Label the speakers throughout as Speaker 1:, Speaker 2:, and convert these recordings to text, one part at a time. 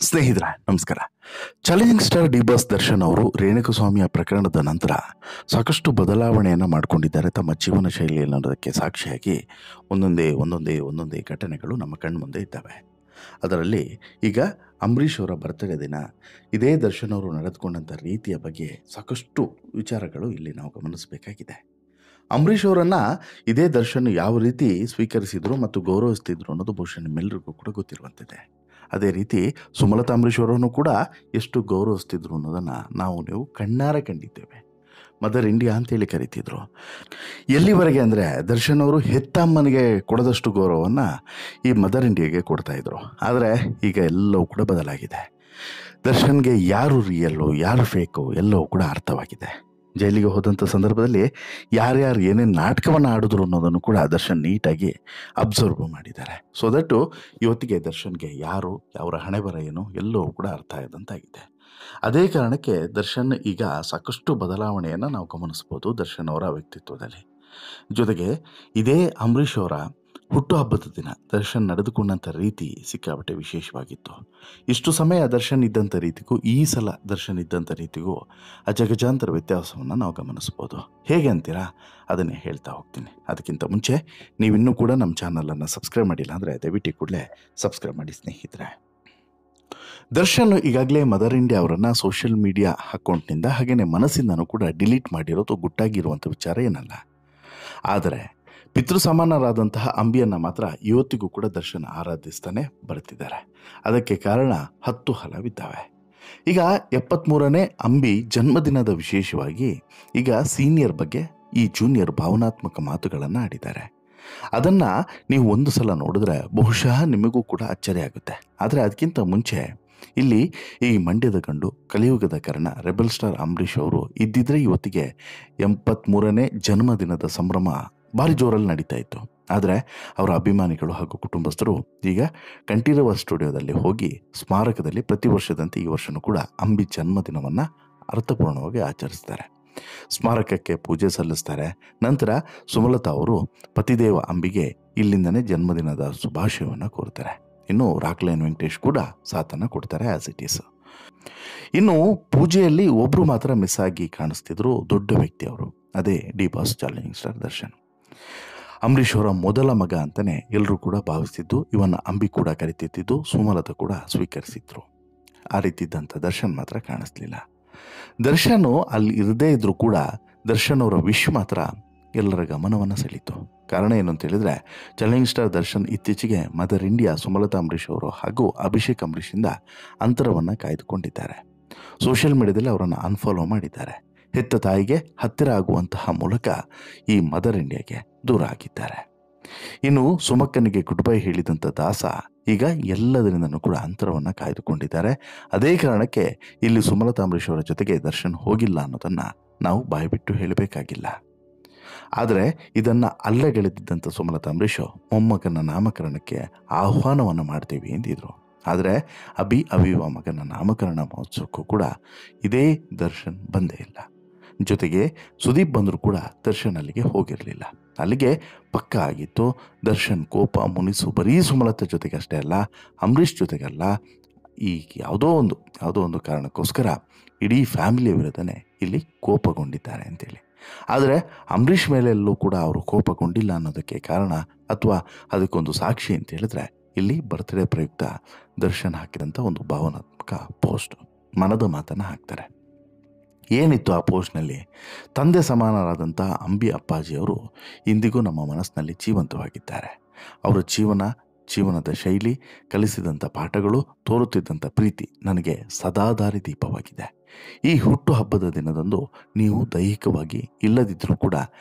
Speaker 1: ಸ್ನೇಹಿತರೆ ನಮಸ್ಕಾರ. Challenging star D boss Darshan ಅವರು ರೇಣುಕಸ್ವಾಮಿಯ ಪ್ರಕರಣದ ನಂತರ ಸಾಕಷ್ಟು ಬದಲಾವಣೆಯನ್ನು ಮಾಡಿಕೊಂಡಿದ್ದಾರೆ ತಮ್ಮ ಜೀವನ ಶೈಲಿ ಅನ್ನೋದಕ್ಕೆ ಸಾಕ್ಷಿಯಾಗಿ ಒಂದೊಂದೇ ಘಟನೆಗಳು ನಮ್ಮ ಕಣ್ಮುಂದೆ ಇದ್ದಾವೆ. ಅದರಲ್ಲಿ ಈಗ ಅಂಬರೀಷ್ ಅವರ ಬರ್ತ್ಡೇ ದಿನ ಇದೇ ದರ್ಶನ್ ಅವರು ನಡೆದುಕೊಂಡಂಥ ರೀತಿಯ ಬಗ್ಗೆ ಸಾಕಷ್ಟು ವಿಚಾರಗಳು ಇಲ್ಲಿ ನಾವು ಗಮನಿಸಬೇಕಾಗಿದೆ. ಅಂಬರೀಷ್ ಅವರನ್ನು ಇದೇ ದರ್ಶನ್ ಯಾವ ರೀತಿ ಸ್ವೀಕರಿಸಿದ್ರು ಮತ್ತು ಗೌರವಿಸ್ತಿದ್ರು ಅನ್ನೋದು ಬಹುಶಃ ನಿಮ್ಮೆಲ್ಲರಿಗೂ ಕೂಡ ಗೊತ್ತಿರುವಂತಿದೆ. ಅದೇ ರೀತಿ ಸುಮಲತಾ ಅಂಬರೀಷ್ ಅವರನ್ನು ಕೂಡ ಎಷ್ಟು ಗೌರವಿಸ್ತಿದ್ರು ಅನ್ನೋದನ್ನು ನೀವು ಕಣ್ಣಾರೆ ಕಂಡಿದ್ದೇವೆ. ಮದರ್ ಇಂಡಿಯಾ ಅಂತೇಳಿ ಕರಿತಿದ್ರು. ಎಲ್ಲಿವರೆಗೆ ಅಂದರೆ ದರ್ಶನ್ ಅವರು ಹೆತ್ತಮ್ಮನಿಗೆ ಕೊಡದಷ್ಟು ಗೌರವವನ್ನು ಈ ಮದರ್ ಇಂಡಿಯಾಗೆ ಕೊಡ್ತಾಯಿದ್ರು. ಆದರೆ ಈಗ ಎಲ್ಲವೂ ಕೂಡ ಬದಲಾಗಿದೆ. ದರ್ಶನ್ಗೆ ಯಾರು ರಿಯಲ್ಲು ಯಾರು ಫೇಕು ಎಲ್ಲವೂ ಕೂಡ ಅರ್ಥವಾಗಿದೆ. ಜೈಲಿಗೆ ಹೋದಂಥ ಸಂದರ್ಭದಲ್ಲಿ ಯಾರ್ಯಾರು ಏನೇನು ನಾಟಕವನ್ನು ಆಡಿದ್ರು ಅನ್ನೋದನ್ನು ಕೂಡ ದರ್ಶನ್ ನೀಟಾಗಿ ಅಬ್ಸರ್ವ್ ಮಾಡಿದ್ದಾರೆ. ಸೊ ದಟ್ಟು ಇವತ್ತಿಗೆ ದರ್ಶನ್ಗೆ ಯಾರು ಅವರ ಹಣೆ ಬರ ಏನು ಎಲ್ಲವೂ ಕೂಡ ಅರ್ಥ ಆದಂತಾಗಿದೆ. ಅದೇ ಕಾರಣಕ್ಕೆ ದರ್ಶನ್ ಈಗ ಸಾಕಷ್ಟು ಬದಲಾವಣೆಯನ್ನು ನಾವು ಗಮನಿಸ್ಬೋದು ದರ್ಶನ್ ಅವರ ವ್ಯಕ್ತಿತ್ವದಲ್ಲಿ. ಜೊತೆಗೆ ಇದೇ ಅಂಬರೀಷ್ ಅವರ ಹುಟ್ಟುಹಬ್ಬದ ದಿನ ದರ್ಶನ್ ನಡೆದುಕೊಂಡಂಥ ರೀತಿ ಸಿಕ್ಕಾಪಟ್ಟೆ ವಿಶೇಷವಾಗಿತ್ತು. ಇಷ್ಟು ಸಮಯ ದರ್ಶನ್ ಇದ್ದಂಥ ರೀತಿಗೂ ಈ ಸಲ ದರ್ಶನ್ ಇದ್ದಂಥ ರೀತಿಗೂ ಅಜಗಜಾಂತರ ವ್ಯತ್ಯಾಸವನ್ನು ನಾವು ಗಮನಿಸ್ಬೋದು. ಹೇಗೆ ಅಂತೀರಾ? ಅದನ್ನೇ ಹೇಳ್ತಾ ಹೋಗ್ತೀನಿ. ಅದಕ್ಕಿಂತ ಮುಂಚೆ ನೀವಿನ್ನೂ ಕೂಡ ನಮ್ಮ ಚಾನಲನ್ನು ಸಬ್ಸ್ಕ್ರೈಬ್ ಮಾಡಿಲ್ಲ ಅಂದರೆ ದಯವಿಟ್ಟು ಕೂಡಲೇ ಸಬ್ಸ್ಕ್ರೈಬ್ ಮಾಡಿ ಸ್ನೇಹಿತರೆ. ದರ್ಶನ್ ಈಗಾಗಲೇ ಮದರ್ ಇಂಡಿಯಾ ಅವರನ್ನು ಸೋಷಿಯಲ್ ಮೀಡಿಯಾ ಅಕೌಂಟ್ನಿಂದ ಹಾಗೆಯೇ ಮನಸ್ಸಿಂದನೂ ಕೂಡ ಡಿಲೀಟ್ ಮಾಡಿರೋದು ಗುಟ್ಟಾಗಿರುವಂಥ ವಿಚಾರ ಏನಲ್ಲ. ಆದರೆ ಪಿತೃ ಸಮಾನರಾದಂತಹ ಅಂಬಿಯನ್ನು ಮಾತ್ರ ಇವತ್ತಿಗೂ ಕೂಡ ದರ್ಶನ್ ಆರಾಧಿಸ್ತಾನೆ ಬರ್ತಿದ್ದಾರೆ. ಅದಕ್ಕೆ ಕಾರಣ 10 ಹಲವಿದ್ದಾವೆ. ಈಗ 73ನೇ ಅಂಬಿ ಜನ್ಮದಿನದ ವಿಶೇಷವಾಗಿ ಈಗ ಸೀನಿಯರ್ ಬಗ್ಗೆ ಈ ಜೂನಿಯರ್ ಭಾವನಾತ್ಮಕ ಮಾತುಗಳನ್ನು ಆಡಿದ್ದಾರೆ. ಅದನ್ನು ನೀವು ಒಂದು ಸಲ ನೋಡಿದ್ರೆ ಬಹುಶಃ ನಿಮಗೂ ಕೂಡ ಅಚ್ಚರಿ ಆಗುತ್ತೆ. ಆದರೆ ಅದಕ್ಕಿಂತ ಮುಂಚೆ ಇಲ್ಲಿ ಈ ಮಂಡ್ಯದ ಗಂಡು ಕಲಿಯುಗದ ಕಾರಣ ರೆಬಲ್ ಸ್ಟಾರ್ ಅಂಬರೀಷ್ ಅವರು ಇದ್ದಿದ್ರೆ ಇವತ್ತಿಗೆ 83ನೇ ಜನ್ಮದಿನದ ಸಂಭ್ರಮ ಭಾರಿ ಜೋರಲ್ಲಿ ನಡೀತಾ ಇತ್ತು. ಆದರೆ ಅವರ ಅಭಿಮಾನಿಗಳು ಹಾಗೂ ಕುಟುಂಬಸ್ಥರು ಈಗ ಕಂಠೀರವ ಸ್ಟುಡಿಯೋದಲ್ಲಿ ಹೋಗಿ ಸ್ಮಾರಕದಲ್ಲಿ ಪ್ರತಿ ವರ್ಷದಂತೆ ಈ ವರ್ಷವೂ ಕೂಡ ಅಂಬಿ ಜನ್ಮದಿನವನ್ನು ಅರ್ಥಪೂರ್ಣವಾಗಿ ಆಚರಿಸ್ತಾರೆ. ಸ್ಮಾರಕಕ್ಕೆ ಪೂಜೆ ಸಲ್ಲಿಸ್ತಾರೆ. ನಂತರ ಸುಮಲತಾ ಅವರು ಪತಿದೇವ ಅಂಬಿಗೆ ಇಲ್ಲಿಂದನೇ ಜನ್ಮದಿನದ ಶುಭಾಶಯವನ್ನು ಕೋರ್ತಾರೆ. ಇನ್ನು ರಾಕ್ಲೈನ್ ವೆಂಕಟೇಶ್ ಕೂಡ ಸಾಥನ್ನು ಕೊಡ್ತಾರೆ ಆ್ಯಸ್ ಇಟ್ ಈಸ್. ಇನ್ನು ಪೂಜೆಯಲ್ಲಿ ಒಬ್ಬರು ಮಾತ್ರ ಮಿಸ್ ಆಗಿ ಕಾಣಿಸ್ತಿದ್ರು, ದೊಡ್ಡ ವ್ಯಕ್ತಿ ಅವರು. ಅದೇ D boss challenging star Darshan. Ambareesh ಅವರ ಮೊದಲ ಮಗ ಅಂತಲೇ ಎಲ್ಲರೂ ಕೂಡ ಭಾವಿಸ್ತಿದ್ದು, ಇವನ್ನ ಅಂಬಿ ಕೂಡ ಕರಿತಿದ್ದು, ಸುಮಲತಾ ಕೂಡ ಸ್ವೀಕರಿಸಿದ್ರು. ಆ ರೀತಿ ಇದ್ದಂಥ ದರ್ಶನ್ ಮಾತ್ರ ಕಾಣಿಸ್ಲಿಲ್ಲ. ದರ್ಶನ್ ಅಲ್ಲಿ ಇರದೇ ಇದ್ರೂ ಕೂಡ ದರ್ಶನ್ ಅವರ ವಿಶ್ ಮಾತ್ರ ಎಲ್ಲರ ಗಮನವನ್ನು ಸೆಳೀತು. ಕಾರಣ ಏನು ಅಂತ ಹೇಳಿದ್ರೆ, ಚಾಲೆಂಜಿಂಗ್ ಸ್ಟಾರ್ ದರ್ಶನ್ ಇತ್ತೀಚೆಗೆ ಮದರ್ ಇಂಡಿಯಾ ಸುಮಲತಾ ಅಂಬರೀಷ್ ಅವರು ಹಾಗೂ ಅಭಿಷೇಕ್ ಅಂಬರೀಷಿಂದ ಅಂತರವನ್ನು ಕಾಯ್ದುಕೊಂಡಿದ್ದಾರೆ. ಸೋಷಿಯಲ್ ಮೀಡಿಯಾದಲ್ಲಿ ಅವರನ್ನು ಅನ್ಫಾಲೋ ಮಾಡಿದ್ದಾರೆ. ಹೆತ್ತ ತಾಯಿಗೆ ಹತ್ತಿರ ಆಗುವಂತಹ ಮೂಲಕ ಈ ಮದರ್ ಇಂಡಿಯಾಗೆ ದೂರ ಆಗಿದ್ದಾರೆ. ಇನ್ನು ಸುಮಕ್ಕನಿಗೆ ಗುಡ್ ಬೈ ಹೇಳಿದಂಥ ದಾಸ ಈಗ ಎಲ್ಲದರಿಂದನೂ ಕೂಡ ಅಂತರವನ್ನು ಕಾಯ್ದುಕೊಂಡಿದ್ದಾರೆ. ಅದೇ ಕಾರಣಕ್ಕೆ ಇಲ್ಲಿ ಸುಮಲತಾ ಅಂಬರೀಷ್ ಅವರ ಜೊತೆಗೆ ದರ್ಶನ್ ಹೋಗಿಲ್ಲ ಅನ್ನೋದನ್ನು ನಾವು ಬಾಯ್ಬಿಟ್ಟು ಹೇಳಬೇಕಾಗಿಲ್ಲ. ಆದರೆ ಇದನ್ನು ಅಲ್ಲಗೆಳೆದಿದ್ದಂಥ ಸುಮಲತಾ ಅಂಬರೀಷ್ ಮೊಮ್ಮಗನ ನಾಮಕರಣಕ್ಕೆ ಆಹ್ವಾನವನ್ನು ಮಾಡ್ತೀವಿ ಎಂದಿದ್ರು. ಆದರೆ ಅವಿವ ಮಗನ ನಾಮಕರಣ ಮಹೋತ್ಸವಕ್ಕೂ ಕೂಡ ಇದೇ ದರ್ಶನ್ ಬಂದೇ ಇಲ್ಲ. ಜೊತೆಗೆ ಸುದೀಪ್ ಬಂದರೂ ಕೂಡ ದರ್ಶನ್ ಅಲ್ಲಿಗೆ ಹೋಗಿರಲಿಲ್ಲ. ಅಲ್ಲಿಗೆ ಪಕ್ಕ ಆಗಿತ್ತು ದರ್ಶನ್ ಕೋಪ ಮುನಿಸು ಬರೀ ಸುಮಲತಾ ಜೊತೆಗೆ ಅಷ್ಟೇ ಅಲ್ಲ, ಅಂಬರೀಷ್ ಜೊತೆಗಲ್ಲ, ಈ ಯಾವುದೋ ಒಂದು ಕಾರಣಕ್ಕೋಸ್ಕರ ಇಡೀ ಫ್ಯಾಮಿಲಿಯ ವಿರುದ್ಧನೇ ಇಲ್ಲಿ ಕೋಪಗೊಂಡಿದ್ದಾರೆ ಅಂತೇಳಿ. ಆದರೆ ಅಂಬರೀಷ್ ಮೇಲೆಲ್ಲೂ ಕೂಡ ಅವರು ಕೋಪಗೊಂಡಿಲ್ಲ ಅನ್ನೋದಕ್ಕೆ ಕಾರಣ ಅಥವಾ ಅದಕ್ಕೊಂದು ಸಾಕ್ಷಿ ಅಂತ ಹೇಳಿದ್ರೆ ಇಲ್ಲಿ ಬರ್ತ್ಡೇ ಪ್ರಯುಕ್ತ ದರ್ಶನ್ ಹಾಕಿದಂಥ ಒಂದು ಭಾವನಾತ್ಮಕ ಪೋಸ್ಟ್, ಮನದ ಮಾತನ್ನು ಹಾಕ್ತಾರೆ. ಏನಿತ್ತು ಆ ಪೋಸ್ಟ್ನಲ್ಲಿ? ತಂದೆ ಸಮಾನರಾದಂಥ ಅಂಬಿ ಅಪ್ಪಾಜಿಯವರು ಇಂದಿಗೂ ನಮ್ಮ ಮನಸ್ಸಿನಲ್ಲಿ ಜೀವಂತವಾಗಿದ್ದಾರೆ. ಅವರ ಜೀವನದ ಶೈಲಿ, ಕಲಿಸಿದಂಥ ಪಾಠಗಳು, ತೋರುತ್ತಿದ್ದಂಥ ಪ್ರೀತಿ ನನಗೆ ಸದಾ ದಾರಿ ದೀಪವಾಗಿದೆ. ಈ ಹುಟ್ಟುಹಬ್ಬದ ದಿನದಂದು ನೀವು ದೈಹಿಕವಾಗಿ ಇಲ್ಲದಿದ್ದರೂ ಕೂಡ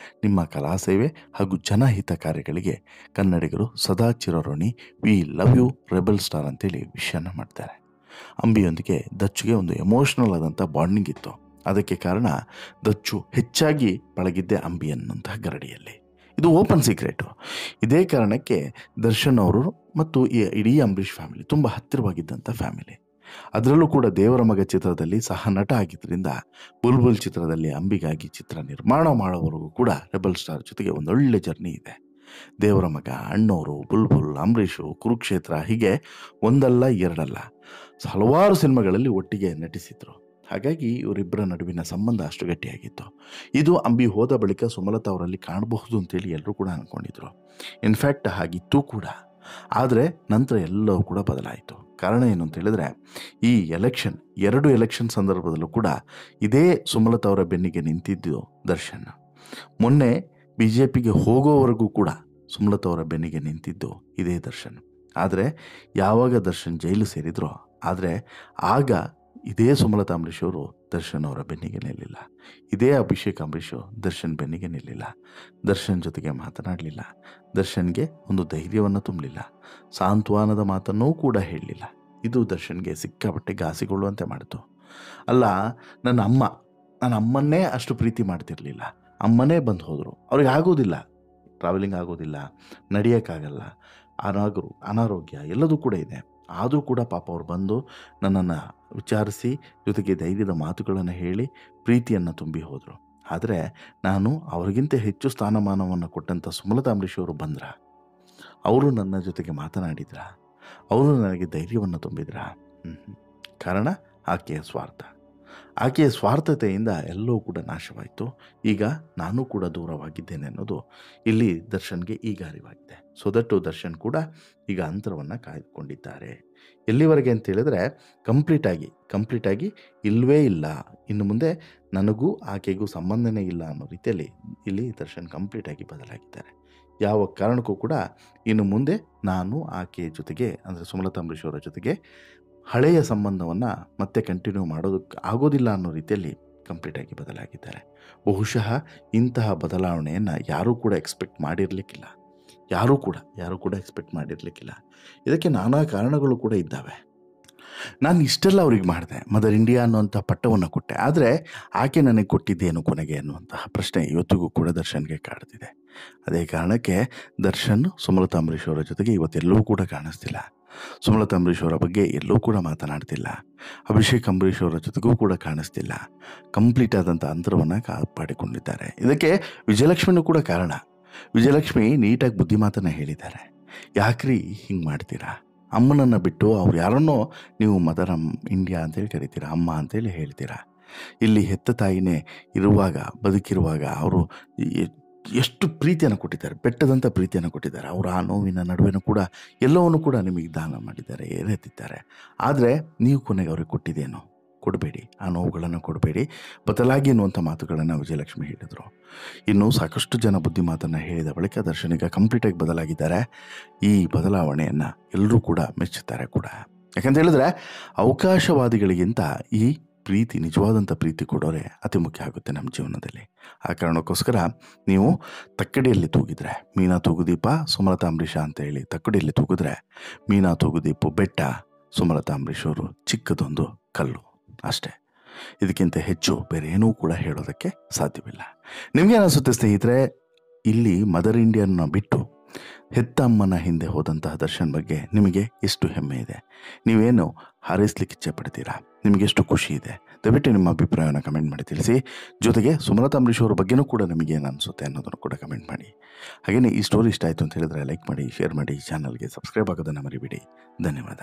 Speaker 1: ನಿಮ್ಮ ಕಲಾ ಸೇವೆ ಹಾಗೂ ಜನಹಿತ ಕಾರ್ಯಗಳಿಗೆ ಕನ್ನಡಿಗರು ಸದಾ ಚಿರಋಣಿ. We love you rebel star ಅಂತೇಳಿ ವಿಷಯನ ಮಾಡ್ತಾರೆ. ಅಂಬಿಯೊಂದಿಗೆ ದಚ್ಚುಗೆ ಒಂದು ಎಮೋಷ್ನಲ್ ಆದಂಥ ಬಾಂಡಿಂಗ್ ಇತ್ತು. ಅದಕ್ಕೆ ಕಾರಣ ದಚ್ಚು ಹೆಚ್ಚಾಗಿ ಪಳಗಿದ್ದೆ ಅಂಬಿ ಅನ್ನೋಂಥ ಗರಡಿಯಲ್ಲಿ. ಇದು ಓಪನ್ ಸೀಕ್ರೆಟು. ಇದೇ ಕಾರಣಕ್ಕೆ ದರ್ಶನ್ ಅವರು ಮತ್ತು ಈ ಇಡೀ ಅಂಬರೀಷ್ ಫ್ಯಾಮಿಲಿ ತುಂಬ ಹತ್ತಿರವಾಗಿದ್ದಂಥ ಫ್ಯಾಮಿಲಿ. ಅದರಲ್ಲೂ ಕೂಡ ದೇವರ ಮಗ ಚಿತ್ರದಲ್ಲಿ ಸಹ ನಟ ಆಗಿದ್ದರಿಂದ ಬುಲ್ಬುಲ್ ಚಿತ್ರದಲ್ಲಿ ಅಂಬಿಗಾಗಿ ಚಿತ್ರ ನಿರ್ಮಾಣ ಮಾಡೋವರೆಗೂ ಕೂಡ ರೆಬಲ್ ಸ್ಟಾರ್ ಜೊತೆಗೆ ಒಂದೊಳ್ಳೆ ಜರ್ನಿ ಇದೆ. ದೇವರ ಮಗ, ಅಣ್ಣೋರು, ಬುಲ್ಬುಲ್, ಅಂಬರೀಷು, ಕುರುಕ್ಷೇತ್ರ, ಹೀಗೆ ಒಂದಲ್ಲ ಎರಡಲ್ಲ ಹಲವಾರು ಸಿನಿಮಾಗಳಲ್ಲಿ ಒಟ್ಟಿಗೆ ನಟಿಸಿದ್ರು. ಹಾಗಾಗಿ ಇವರಿಬ್ಬರ ನಡುವಿನ ಸಂಬಂಧ ಅಷ್ಟು ಗಟ್ಟಿಯಾಗಿತ್ತು. ಇದು ಅಂಬಿ ಹೋದ ಬಳಿಕ ಸುಮಲತಾ ಅವರಲ್ಲಿ ಕಾಣಬಹುದು ಅಂತೇಳಿ ಎಲ್ಲರೂ ಕೂಡ ಅಂದ್ಕೊಂಡಿದ್ರು. ಇನ್ಫ್ಯಾಕ್ಟ್ ಹಾಗಿತ್ತೂ ಕೂಡ. ಆದರೆ ನಂತರ ಎಲ್ಲವೂ ಕೂಡ ಬದಲಾಯಿತು. ಕಾರಣ ಏನು ಅಂತ ಹೇಳಿದ್ರೆ, ಈ ಎರಡು ಎಲೆಕ್ಷನ್ ಸಂದರ್ಭದಲ್ಲೂ ಕೂಡ ಇದೇ ಸುಮಲತಾ ಅವರ ಬೆನ್ನಿಗೆ ನಿಂತಿದ್ದು ದರ್ಶನ್. ಮೊನ್ನೆ BJPಗೆ ಹೋಗೋವರೆಗೂ ಕೂಡ ಸುಮಲತಾ ಅವರ ಬೆನ್ನಿಗೆ ನಿಂತಿದ್ದು ಇದೇ ದರ್ಶನ್. ಆದರೆ ಯಾವಾಗ ದರ್ಶನ್ ಜೈಲು ಸೇರಿದ್ರೋ, ಆದರೆ ಆಗ ಇದೇ ಸುಮಲತಾ ಅಂಬರೀಷ್ ಅವರು ದರ್ಶನ್ ಅವರ ಬೆನ್ನಿಗೆ ನಿಲ್ಲಿಲ್ಲ. ಇದೇ ಅಭಿಷೇಕ್ ಅಂಬರೀಷು ದರ್ಶನ್ ಬೆನ್ನಿಗೆ ನಿಲ್ಲಿಲ್ಲ. ದರ್ಶನ್ ಜೊತೆಗೆ ಮಾತನಾಡಲಿಲ್ಲ. ದರ್ಶನ್ಗೆ ಒಂದು ಧೈರ್ಯವನ್ನು ತುಂಬಲಿಲ್ಲ. ಸಾಂತ್ವನದ ಮಾತನ್ನೂ ಕೂಡ ಹೇಳಲಿಲ್ಲ. ಇದು ದರ್ಶನ್ಗೆ ಸಿಕ್ಕಾಪಟ್ಟೆ ಘಾಸಿಗೊಳ್ಳುವಂತೆ ಮಾಡಿತು. ಅಲ್ಲ, ನನ್ನ ಅಮ್ಮನ್ನೇ ಅಷ್ಟು ಪ್ರೀತಿ ಮಾಡ್ತಿರ್ಲಿಲ್ಲ. ಅಮ್ಮನೇ ಬಂದು ಹೋದರು. ಅವ್ರಿಗೆ ಆಗೋದಿಲ್ಲ, ಟ್ರಾವೆಲಿಂಗ್ ಆಗೋದಿಲ್ಲ, ನಡೆಯೋಕ್ಕಾಗಲ್ಲ, ಅನಾರೋಗ್ಯ ಎಲ್ಲದೂ ಕೂಡ ಇದೆ. ಆದರೂ ಕೂಡ ಪಾಪ ಅವ್ರು ಬಂದು ನನ್ನನ್ನು ವಿಚಾರಿಸಿ ಜೊತೆಗೆ ಧೈರ್ಯದ ಮಾತುಗಳನ್ನು ಹೇಳಿ ಪ್ರೀತಿಯನ್ನು ತುಂಬಿ ಹೋದರು. ಆದರೆ ನಾನು ಅವ್ರಿಗಿಂತ ಹೆಚ್ಚು ಸ್ಥಾನಮಾನವನ್ನು ಕೊಟ್ಟಂಥ ಸುಮಲತಾ ಅಂಬರೀಷ್ ಅವರು ಬಂದ್ರ, ಅವರು ನನ್ನ ಜೊತೆಗೆ ಮಾತನಾಡಿದ್ರ, ಅವರು ನನಗೆ ಧೈರ್ಯವನ್ನು ತುಂಬಿದ್ರ. ಕಾರಣ ಆಕೆಯ ಸ್ವಾರ್ಥತೆಯಿಂದ ಎಲ್ಲವೂ ಕೂಡ ನಾಶವಾಯಿತು. ಈಗ ನಾನು ಕೂಡ ದೂರವಾಗಿದ್ದೇನೆ ಅನ್ನೋದು ಇಲ್ಲಿ ದರ್ಶನ್ಗೆ ಈಗ ಅರಿವಾಗಿದೆ. ಸೊ ದಟ್ಟು ದರ್ಶನ್ ಕೂಡ ಈಗ ಅಂತರವನ್ನು ಕಾಯ್ದುಕೊಂಡಿದ್ದಾರೆ. ಎಲ್ಲಿವರೆಗೆ ಅಂತ ಹೇಳಿದ್ರೆ, ಕಂಪ್ಲೀಟಾಗಿ ಇಲ್ಲವೇ ಇಲ್ಲ, ಇನ್ನು ಮುಂದೆ ನನಗೂ ಆಕೆಗೂ ಸಂಬಂಧನೇ ಇಲ್ಲ ಅನ್ನೋ ರೀತಿಯಲ್ಲಿ ಇಲ್ಲಿ ದರ್ಶನ್ ಕಂಪ್ಲೀಟಾಗಿ ಬದಲಾಗಿದ್ದಾರೆ. ಯಾವ ಕಾರಣಕ್ಕೂ ಕೂಡ ಇನ್ನು ಮುಂದೆ ನಾನು ಆಕೆಯ ಜೊತೆಗೆ, ಅಂದರೆ ಸುಮಲತಾ ಅಂಬರೀಷ್ ಅವರ ಜೊತೆಗೆ ಹಳೆಯ ಸಂಬಂಧವನ್ನು ಮತ್ತೆ ಕಂಟಿನ್ಯೂ ಮಾಡೋದಕ್ಕೆ ಆಗೋದಿಲ್ಲ ಅನ್ನೋ ರೀತಿಯಲ್ಲಿ ಕಂಪ್ಲೀಟಾಗಿ ಬದಲಾಗಿದ್ದಾರೆ. ಬಹುಶಃ ಇಂತಹ ಬದಲಾವಣೆಯನ್ನು ಯಾರೂ ಕೂಡ ಎಕ್ಸ್ಪೆಕ್ಟ್ ಮಾಡಿರಲಿಕ್ಕಿಲ್ಲ. ಯಾರೂ ಕೂಡ ಎಕ್ಸ್ಪೆಕ್ಟ್ ಮಾಡಿರಲಿಕ್ಕಿಲ್ಲ. ಇದಕ್ಕೆ ನಾನಾ ಕಾರಣಗಳು ಕೂಡ ಇದ್ದಾವೆ. ನಾನು ಇಷ್ಟೆಲ್ಲ ಅವ್ರಿಗೆ ಮಾಡಿದೆ, ಮದರ್ ಇಂಡಿಯಾ ಅನ್ನುವಂಥ ಪಟ್ಟವನ್ನು ಕೊಟ್ಟೆ, ಆದರೆ ಆಕೆ ನನಗೆ ಕೊಟ್ಟಿದ್ದೇನು ಕೊನೆಗೆ ಅನ್ನುವಂತಹ ಪ್ರಶ್ನೆ ಇವತ್ತಿಗೂ ಕೂಡ ದರ್ಶನ್ಗೆ ಕಾಡ್ತಿದೆ. ಅದೇ ಕಾರಣಕ್ಕೆ ದರ್ಶನ್ ಸುಮಲತಾ ಅಂಬರೀಷ್ ಅವರ ಜೊತೆಗೆ ಇವತ್ತೆಲ್ಲವೂ ಕೂಡ ಕಾಣಿಸ್ತಿಲ್ಲ. ಸುಮಲತಾ ಅಂಬರೀಷ್ ಅವರ ಬಗ್ಗೆ ಎಲ್ಲೂ ಕೂಡ ಮಾತನಾಡ್ತಿಲ್ಲ. ಅಭಿಷೇಕ್ ಅಂಬರೀಷ್ ಅವರ ಜೊತೆಗೂ ಕೂಡ ಕಾಣಿಸ್ತಿಲ್ಲ. ಕಂಪ್ಲೀಟ್ ಆದಂಥ ಅಂತರವನ್ನು ಕಾಪಾಡಿಕೊಂಡಿದ್ದಾರೆ. ಇದಕ್ಕೆ ವಿಜಯಲಕ್ಷ್ಮಿನೂ ಕೂಡ ಕಾರಣ. ವಿಜಯಲಕ್ಷ್ಮಿ ನೀಟಾಗಿ ಬುದ್ಧಿ ಮಾತನ್ನು ಹೇಳಿದ್ದಾರೆ. ಯಾಕ್ರಿ ಹಿಂಗೆ ಮಾಡ್ತೀರಾ? ಅಮ್ಮನನ್ನು ಬಿಟ್ಟು ಅವ್ರು ಯಾರನ್ನೋ ನೀವು ಮದರ್ ಇಂಡಿಯಾ ಅಂತೇಳಿ ಕರಿತೀರಾ, ಅಮ್ಮ ಅಂತೇಳಿ ಹೇಳ್ತೀರಾ. ಇಲ್ಲಿ ಹೆತ್ತ ತಾಯಿನೇ ಬದುಕಿರುವಾಗ ಅವರು ಎಷ್ಟು ಪ್ರೀತಿಯನ್ನು ಕೊಟ್ಟಿದ್ದಾರೆ, ಬೆಟ್ಟದಂಥ ಪ್ರೀತಿಯನ್ನು ಕೊಟ್ಟಿದ್ದಾರೆ. ಅವರು ಆ ನೋವಿನ ನಡುವೆನೂ ಕೂಡ ಎಲ್ಲವನ್ನೂ ಕೂಡ ನಿಮಗೆ ದಾನ ಮಾಡಿದ್ದಾರೆ, ಏರೆತ್ತಿದ್ದಾರೆ. ಆದರೆ ನೀವು ಕೊನೆಗೆ ಅವ್ರಿಗೆ ಕೊಟ್ಟಿದ್ದೇನು? ಕೊಡಬೇಡಿ, ಆ ನೋವುಗಳನ್ನು ಕೊಡಬೇಡಿ, ಬದಲಾಗಿ ಎನ್ನುವಂಥ ಮಾತುಗಳನ್ನು ವಿಜಯಲಕ್ಷ್ಮಿ ಹೇಳಿದರು. ಇನ್ನು ಸಾಕಷ್ಟು ಜನ ಬುದ್ಧಿ ಮಾತನ್ನು ಹೇಳಿದ ಬಳಿಕ ದರ್ಶನ್ ಈಗ ಕಂಪ್ಲೀಟಾಗಿ ಬದಲಾಗಿದ್ದಾರೆ. ಈ ಬದಲಾವಣೆಯನ್ನು ಎಲ್ಲರೂ ಕೂಡ ಮೆಚ್ಚುತ್ತಾರೆ ಕೂಡ. ಯಾಕಂತ ಹೇಳಿದ್ರೆ, ಅವಕಾಶವಾದಿಗಳಿಗಿಂತ ಈ ನಿಜವಾದಂಥ ಪ್ರೀತಿ ಕೊಡೋರೆ ಅತಿ ಮುಖ್ಯ ಆಗುತ್ತೆ ನಮ್ಮ ಜೀವನದಲ್ಲಿ. ಆ ಕಾರಣಕ್ಕೋಸ್ಕರ ನೀವು ತಕ್ಕಡಿಯಲ್ಲಿ ತೂಗಿದ್ರೆ ಮೀನಾ ತೂಗುದೀಪ, ಸುಮಲತಾ ಅಂಬರೀಷ ಅಂತ ಹೇಳಿ ತಕ್ಕಡಿಯಲ್ಲಿ ತೂಗಿದ್ರೆ ಮೀನಾ ತೂಗುದೀಪ ಬೆಟ್ಟ, ಸುಮಲತಾ ಅಂಬರೀಷ್ ಅವರು ಚಿಕ್ಕದೊಂದು ಕಲ್ಲು ಅಷ್ಟೇ. ಇದಕ್ಕಿಂತ ಹೆಚ್ಚು ಬೇರೆ ಏನೂ ಕೂಡ ಹೇಳೋದಕ್ಕೆ ಸಾಧ್ಯವಿಲ್ಲ. ನಿಮಗೇನು ಅನಿಸುತ್ತೆ ಸ್ನೇಹಿತರೆ? ಇಲ್ಲಿ ಮದರ್ ಇಂಡಿಯನ್ನ ಬಿಟ್ಟು ಹೆತ್ತ ಅಮ್ಮನ ಹಿಂದೆ ಹೋದಂತಹ ದರ್ಶನ್ ಬಗ್ಗೆ ನಿಮಗೆ ಎಷ್ಟು ಹೆಮ್ಮೆ ಇದೆ? ನೀವೇನು ಹಾರೈಸ್ಲಿಕ್ಕೆ ಇಚ್ಛೆ ಪಡ್ತೀರಾ? ನಿಮಗೆಷ್ಟು ಖುಷಿ ಇದೆ? ದಯವಿಟ್ಟು ನಿಮ್ಮ ಅಭಿಪ್ರಾಯವನ್ನು ಕಮೆಂಟ್ ಮಾಡಿ ತಿಳಿಸಿ. ಜೊತೆಗೆ ಸುಮಲತಾ ಅಂಬರೀಷ್ ಅವರ ಬಗ್ಗೆನೂ ಕೂಡ ನಿಮಗೇನು ಅನಿಸುತ್ತೆ ಅನ್ನೋದನ್ನು ಕೂಡ ಕಮೆಂಟ್ ಮಾಡಿ. ಹಾಗೆಯೇ ಈ ಸ್ಟೋರಿ ಇಷ್ಟ ಆಯಿತು ಅಂತ ಹೇಳಿದ್ರೆ ಲೈಕ್ ಮಾಡಿ, ಶೇರ್ ಮಾಡಿ, ಚಾನಲ್ಗೆ ಸಬ್ಸ್ಕ್ರೈಬ್ ಆಗೋದನ್ನು ಮರಿಬೇಡಿ. ಧನ್ಯವಾದ.